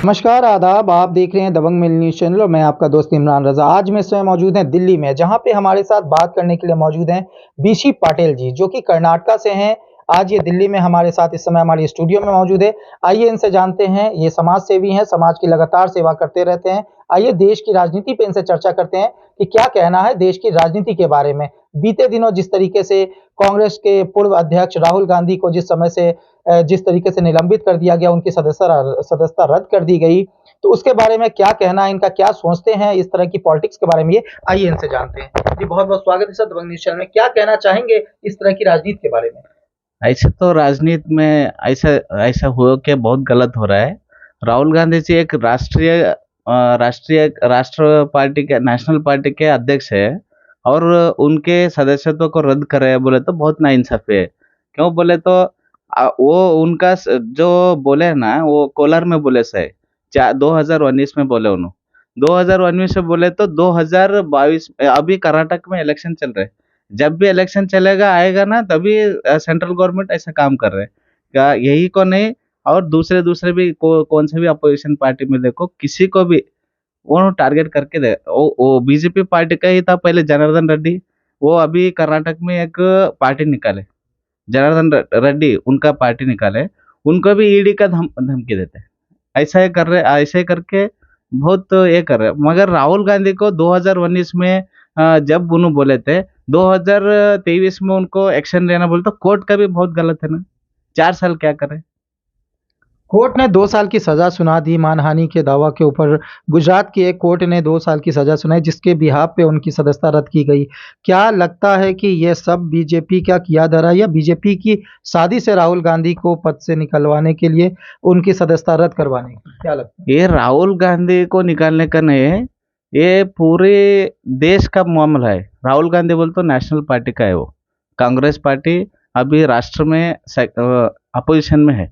नमस्कार, आदाब। आप देख रहे हैं दबंग मिल न्यूज़ चैनल और मैं आपका दोस्त इमरान रज़ा। आज मैं स्वयं मौजूद हैं दिल्ली में, जहाँ पे हमारे साथ बात करने के लिए मौजूद हैं बीसी पाटिल जी, जो कि कर्नाटका से हैं। आज ये दिल्ली में हमारे साथ इस समय हमारी स्टूडियो में मौजूद है। आइए इनसे जानते हैं, ये समाज सेवी हैं, समाज की लगातार सेवा करते रहते हैं। आइए देश की राजनीति पे इनसे चर्चा करते हैं कि क्या कहना है देश की राजनीति के बारे में। बीते दिनों जिस तरीके से कांग्रेस के पूर्व अध्यक्ष राहुल गांधी को जिस तरीके से निलंबित कर दिया गया, उनकी सदस्यता रद्द कर दी गई, तो उसके बारे में क्या कहना है इनका, क्या सोचते हैं इस तरह की पॉलिटिक्स के बारे में, ये आइए इनसे जानते हैं। जी बहुत-बहुत स्वागत है सर दबंग न्यूज़ चैनल में। क्या कहना चाहेंगे इस तरह की राजनीति के बारे में? ऐसे तो राजनीति में ऐसा ऐसा हो के बहुत गलत हो रहा है। राहुल गांधी जी एक राष्ट्र पार्टी के नेशनल पार्टी के अध्यक्ष है और उनके सदस्यत्व को रद्द कर रहे हैं बोले तो बहुत नाइंसाफी है। क्यों बोले तो वो उनका जो बोले ना वो कोलार में बोले सही 2019 में बोले उन्होंने 2019 में बोले तो 2022 अभी कर्नाटक में इलेक्शन चल रहे हैं। जब भी इलेक्शन चलेगा आएगा ना तभी सेंट्रल गवर्नमेंट ऐसा काम कर रहे हैं क्या यही को नहीं और दूसरे दूसरे भी कौन से भी अपोजिशन पार्टी में देखो किसी को भी वो टारगेट करके दे वो बीजेपी पार्टी का ही था पहले जनार्दन रेड्डी। वो अभी कर्नाटक में एक पार्टी निकाले जनार्दन रेड्डी उनका पार्टी निकाले उनको भी ईडी का धमकी देते हैं। ऐसा ही कर रहे ऐसे ही करके बहुत ये कर रहे मगर राहुल गांधी को 2019 में जब उन्होंने बोले थे 2023 में उनको एक्शन लेना बोले तो कोर्ट का भी बहुत गलत है ना 4 साल क्या करे। कोर्ट ने 2 साल की सज़ा सुना दी मानहानि के दावा के ऊपर। गुजरात की एक कोर्ट ने 2 साल की सज़ा सुनाई, जिसके बिहाफ़ पे उनकी सदस्यता रद्द की गई। क्या लगता है कि ये सब बीजेपी का किया धरा या बीजेपी की साजिश है राहुल गांधी को पद से निकलवाने के लिए, उनकी सदस्यता रद्द करवाने की? क्या लगता है? ये राहुल गांधी को निकालने का नहीं है ये पूरे देश का मामला है। राहुल गांधी बोल तो नेशनल पार्टी का है वो कांग्रेस पार्टी अभी राष्ट्र में अपोजिशन में है।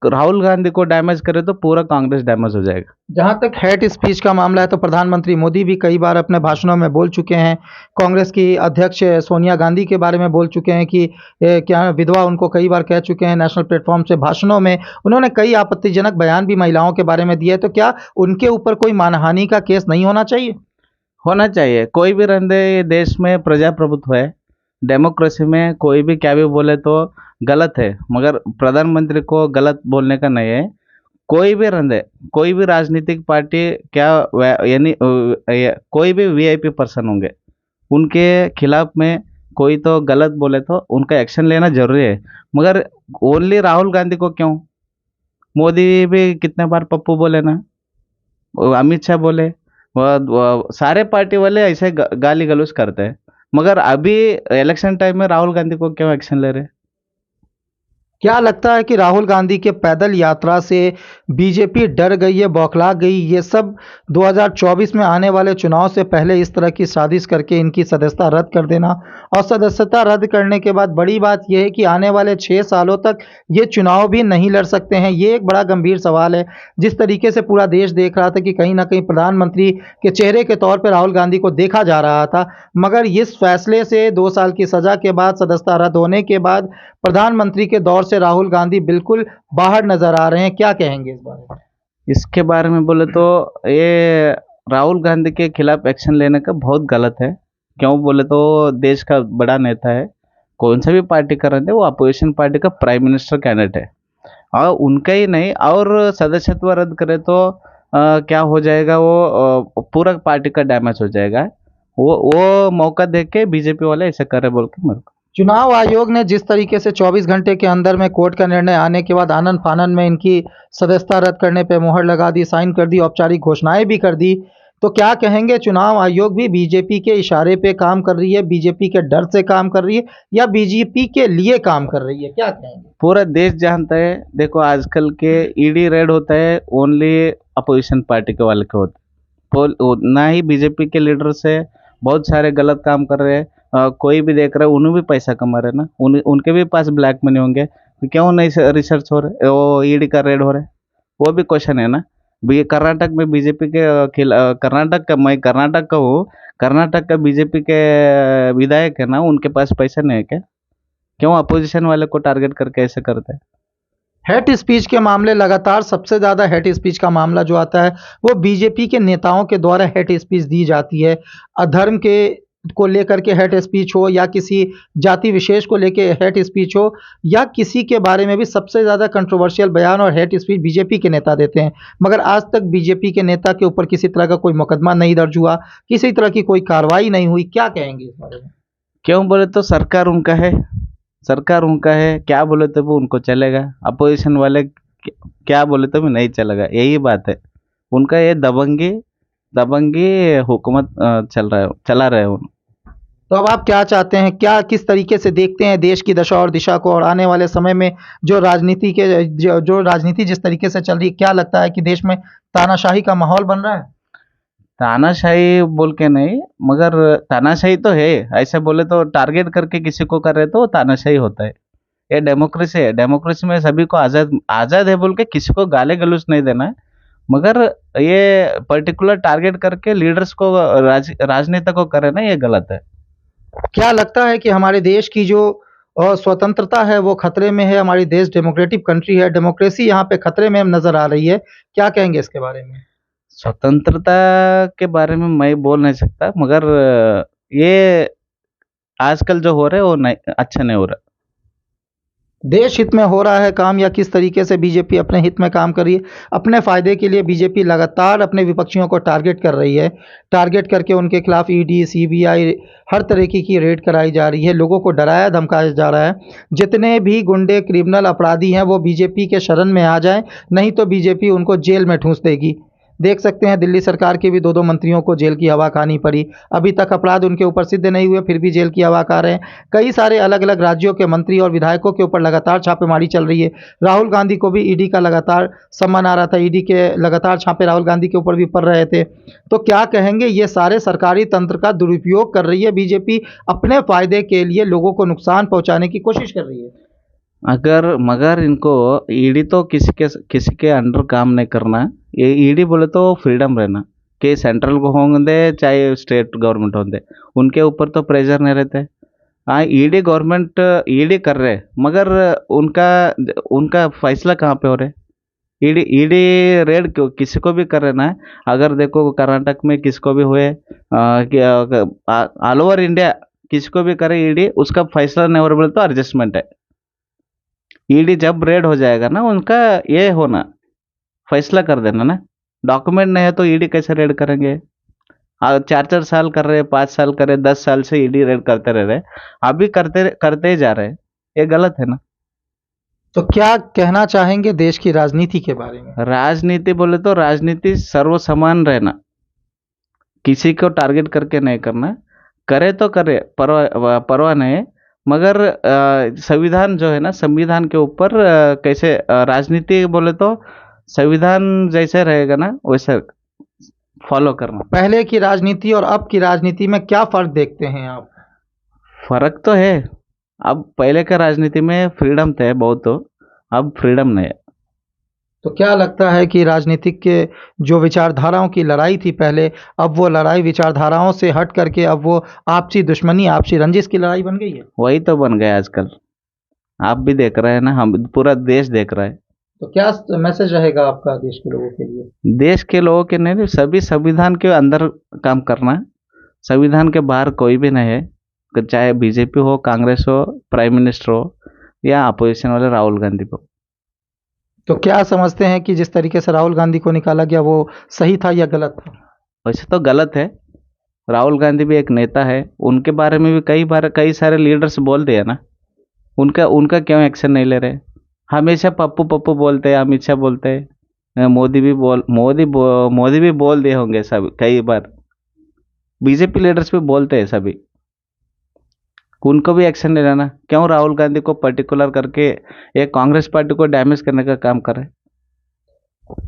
राहुल गांधी को डैमेज करे तो पूरा कांग्रेस डैमेज हो जाएगा। जहाँ तक हेट स्पीच का मामला है, तो प्रधानमंत्री मोदी भी कई बार अपने भाषणों में बोल चुके हैं। कांग्रेस की अध्यक्ष सोनिया गांधी के बारे में बोल चुके हैं कि क्या विधवा उनको कई बार कह चुके हैं नेशनल प्लेटफॉर्म से भाषणों में। उन्होंने कई आपत्तिजनक बयान भी महिलाओं के बारे में दिए। तो क्या उनके ऊपर कोई मानहानि का केस नहीं होना चाहिए? होना चाहिए कोई भी रहने ये देश में प्रजाप्रभुत्व है डेमोक्रेसी में कोई भी क्या भी बोले तो गलत है मगर प्रधानमंत्री को गलत बोलने का नहीं है। कोई भी रहने कोई भी राजनीतिक पार्टी क्या यानी कोई भी वीआईपी पर्सन होंगे उनके खिलाफ में कोई तो गलत बोले तो उनका एक्शन लेना जरूरी है। मगर ओनली राहुल गांधी को क्यों मोदी भी कितने बार पप्पू बोले ना वो अमित शाह बोले वो सारे पार्टी वाले ऐसे गाली गलौज करते हैं मगर अभी इलेक्शन टाइम में राहुल गांधी को क्यों एक्शन ले रहे हैं। क्या लगता है कि राहुल गांधी के पैदल यात्रा से बीजेपी डर गई है, बौखला गई? ये सब 2024 में आने वाले चुनाव से पहले इस तरह की साजिश करके इनकी सदस्यता रद्द कर देना, और सदस्यता रद्द करने के बाद बड़ी बात यह है कि आने वाले 6 सालों तक ये चुनाव भी नहीं लड़ सकते हैं। ये एक बड़ा गंभीर सवाल है। जिस तरीके से पूरा देश देख रहा था कि कहीं न कहीं प्रधानमंत्री के चेहरे के तौर पे राहुल गांधी को देखा जा रहा था, मगर इस फैसले से 2 साल की सज़ा के बाद, सदस्यता रद्द होने के बाद प्रधानमंत्री के दौर से राहुल गांधी बिल्कुल बाहर नजर आ रहे हैं। क्या कहेंगे इस बारे में? इसके बारे में बोले तो ये राहुल गांधी के खिलाफ एक्शन लेने का बहुत गलत है। क्यों बोले तो देश का बड़ा नेता है कौन सा भी पार्टी का रहते वो अपोजिशन पार्टी का प्राइम मिनिस्टर कैंडिडेट है और उनका ही नहीं और सदस्यत्व रद्द करे तो क्या हो जाएगा वो पूरा पार्टी का डैमेज हो जाएगा। वो मौका देख के बीजेपी वाले ऐसा करे बोल के मेरे को चुनाव आयोग ने जिस तरीके से 24 घंटे के अंदर में कोर्ट का निर्णय आने के बाद आनन फानन में इनकी सदस्यता रद्द करने पे मुहर लगा दी, साइन कर दी, औपचारिक घोषणाएं भी कर दी, तो क्या कहेंगे चुनाव आयोग भी बीजेपी के इशारे पे काम कर रही है, बीजेपी के डर से काम कर रही है, या बीजेपी के लिए काम कर रही है? क्या कहेंगे? पूरा देश जानता है। देखो आजकल के ईडी रेड होता है ओनली अपोजिशन पार्टी के वाले के होते ना ही बीजेपी के लीडर से बहुत सारे गलत काम कर रहे हैं। कोई भी देख रहा है उन्हें भी पैसा कमा रहे हैं ना उनके भी पास ब्लैक मनी होंगे तो क्यों नहीं रिसर्च हो रहे वो ईडी का रेड हो रहा है वो भी क्वेश्चन है ना। कर्नाटक में बीजेपी के कर्नाटक का मैं कर्नाटक का हूँ कर्नाटक का बीजेपी के विधायक है ना उनके पास पैसा नहीं है क्या क्यों अपोजिशन वाले को टारगेट करके ऐसे करते हैं। हेट स्पीच के मामले लगातार सबसे ज़्यादा हेट स्पीच का मामला जो आता है वो बीजेपी के नेताओं के द्वारा हेट स्पीच दी जाती है। अधर्म के को लेकर के हेट स्पीच हो या किसी जाति विशेष को लेके हेट स्पीच हो या किसी के बारे में भी सबसे ज़्यादा कंट्रोवर्शियल बयान और हेट स्पीच बीजेपी के नेता देते हैं। मगर आज तक बीजेपी के नेता के ऊपर किसी तरह का कोई मुकदमा नहीं दर्ज हुआ, किसी तरह की कोई कार्रवाई नहीं हुई। क्या कहेंगे इस बारे में? क्यों बोले तो सरकार उनका है, सरकार उनका है, क्या बोले तो भी उनको चलेगा। अपोजिशन वाले क्या बोले तो भी नहीं चलेगा, यही बात है। उनका ये दबंगी दबंगी हुकूमत चला रहे हैं। तो अब आप क्या चाहते हैं? क्या किस तरीके से देखते हैं देश की दशा और दिशा को और आने वाले समय में जो राजनीति जिस तरीके से चल रही है, क्या लगता है कि देश में तानाशाही का माहौल बन रहा है? तानाशाही बोल के नहीं, मगर तानाशाही तो है। ऐसे बोले तो टारगेट करके किसी को कर रहे तो तानाशाही होता है। ये डेमोक्रेसी है, डेमोक्रेसी में सभी को आज़ाद आज़ाद है बोल के किसी को गाली गलौज नहीं देना है। मगर ये पर्टिकुलर टारगेट करके लीडर्स को राजनेता को करे ना, ये गलत है। क्या लगता है कि हमारे देश की जो स्वतंत्रता है वो खतरे में है? हमारी देश डेमोक्रेटिक कंट्री है, डेमोक्रेसी यहाँ पे खतरे में नज़र आ रही है। क्या कहेंगे इसके बारे में? स्वतंत्रता के बारे में मैं बोल नहीं सकता, मगर ये आजकल जो हो रहा है वो नहीं अच्छा नहीं हो रहा। देश हित में हो रहा है काम या किस तरीके से बीजेपी अपने हित में काम कर रही है? अपने फ़ायदे के लिए बीजेपी लगातार अपने विपक्षियों को टारगेट कर रही है। टारगेट करके उनके खिलाफ ईडी, सीबीआई हर तरीके की रेड कराई जा रही है। लोगों को डराया धमकाया जा रहा है। जितने भी गुंडे, क्रिमिनल अपराधी हैं वो बीजेपी के शरण में आ जाएँ, नहीं तो बीजेपी उनको जेल में ठूँस देगी। देख सकते हैं दिल्ली सरकार के भी 2-2 मंत्रियों को जेल की हवा खानी पड़ी। अभी तक अपराध उनके ऊपर सिद्ध नहीं हुए, फिर भी जेल की हवा खा रहे हैं। कई सारे अलग-अलग राज्यों के मंत्री और विधायकों के ऊपर लगातार छापेमारी चल रही है। राहुल गांधी को भी ईडी का लगातार सम्मन आ रहा था। ईडी के लगातार छापे राहुल गांधी के ऊपर भी पड़ रहे थे। तो क्या कहेंगे, ये सारे सरकारी तंत्र का दुरुपयोग कर रही है बीजेपी, अपने फ़ायदे के लिए लोगों को नुकसान पहुँचाने की कोशिश कर रही है? अगर मगर इनको ईडी तो किसी के अंडर काम नहीं करना। ये ईडी बोले तो फ्रीडम रहना कि सेंट्रल को होंगे चाहे स्टेट गवर्नमेंट होंगे, उनके ऊपर तो प्रेशर नहीं रहते। हाँ, ईडी गवर्नमेंट ईडी कर रहे, मगर उनका उनका फैसला कहाँ पे हो रहे? ईडी ईडी रेड क्यों किसी को भी कर रहे ना। अगर देखो कर्नाटक में किसको भी हुए, ऑल ओवर इंडिया किसी को भी करे ईडी, उसका फैसला नहीं हो रहा बोले तो एडजस्टमेंट है। ईडी जब रेड हो जाएगा ना, उनका ये होना फैसला कर देना ना। डॉक्यूमेंट नहीं है तो ईडी कैसे रेड करेंगे? 4-4 साल कर रहे, 5 साल कर रहे, 10 साल से ईडी रेड करते रह रहे, अभी करते करते ही जा रहे। ये गलत है ना। तो क्या कहना चाहेंगे देश की राजनीति के बारे में? राजनीति बोले तो राजनीति सर्व समान रहना, किसी को टारगेट करके नहीं करना। करे तो करे, परवाह परवाह नहीं है। मगर संविधान जो है ना, संविधान के ऊपर कैसे राजनीति बोले तो संविधान जैसे रहेगा ना वैसे फॉलो करना। पहले की राजनीति और अब की राजनीति में क्या फ़र्क देखते हैं आप? फर्क तो है। अब पहले के राजनीति में फ्रीडम थे बहुत, तो अब फ्रीडम नहीं है। तो क्या लगता है कि राजनीतिक के जो विचारधाराओं की लड़ाई थी पहले, अब वो लड़ाई विचारधाराओं से हट करके अब वो आपसी दुश्मनी, आपसी रंजिश की लड़ाई बन गई है? वही तो बन गया आजकल। आप भी देख रहे हैं ना, हम पूरा देश देख रहा है। तो क्या मैसेज रहेगा आपका देश के लोगों के लिए? देश के लोगों के नहीं, सभी संविधान के अंदर काम करना है। संविधान के बाहर कोई भी नहीं है, चाहे बीजेपी हो, कांग्रेस हो, प्राइम मिनिस्टर हो या अपोजिशन वाले राहुल गांधी को। तो क्या समझते हैं कि जिस तरीके से राहुल गांधी को निकाला गया वो सही था या गलत था? वैसे तो गलत है। राहुल गांधी भी एक नेता है, उनके बारे में भी कई बार कई सारे लीडर्स बोल दिया ना। उनका उनका क्यों एक्शन नहीं ले रहे? हमेशा पप्पू पप्पू बोलते हैं, अमित शाह बोलते हैं, मोदी भी बोल दिए होंगे सब कई बार। बीजेपी लीडर्स भी बोलते हैं सभी, उनको भी एक्शन नहीं लेना। क्यों राहुल गांधी को पर्टिकुलर करके एक कांग्रेस पार्टी को डैमेज करने का काम कर रहे?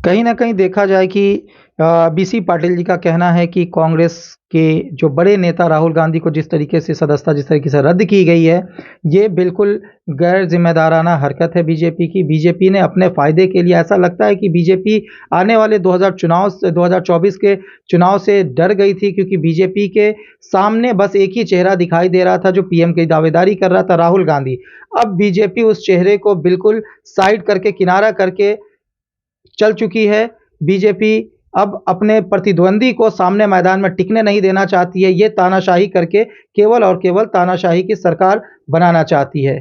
कहीं न कहीं देखा जाए कि बीसी पाटिल जी का कहना है कि कांग्रेस के जो बड़े नेता राहुल गांधी को जिस तरीके से सदस्यता जिस तरीके से रद्द की गई है, ये बिल्कुल गैर ज़िम्मेदाराना हरकत है बीजेपी की। बीजेपी ने अपने फ़ायदे के लिए ऐसा लगता है कि बीजेपी आने वाले 2024 के चुनाव से डर गई थी क्योंकि बीजेपी के सामने बस एक ही चेहरा दिखाई दे रहा था जो पीएम की दावेदारी कर रहा था, राहुल गांधी। अब बीजेपी उस चेहरे को बिल्कुल साइड करके, किनारा करके चल चुकी है। बीजेपी अब अपने प्रतिद्वंदी को सामने मैदान में टिकने नहीं देना चाहती है। ये तानाशाही करके केवल और केवल तानाशाही की सरकार बनाना चाहती है।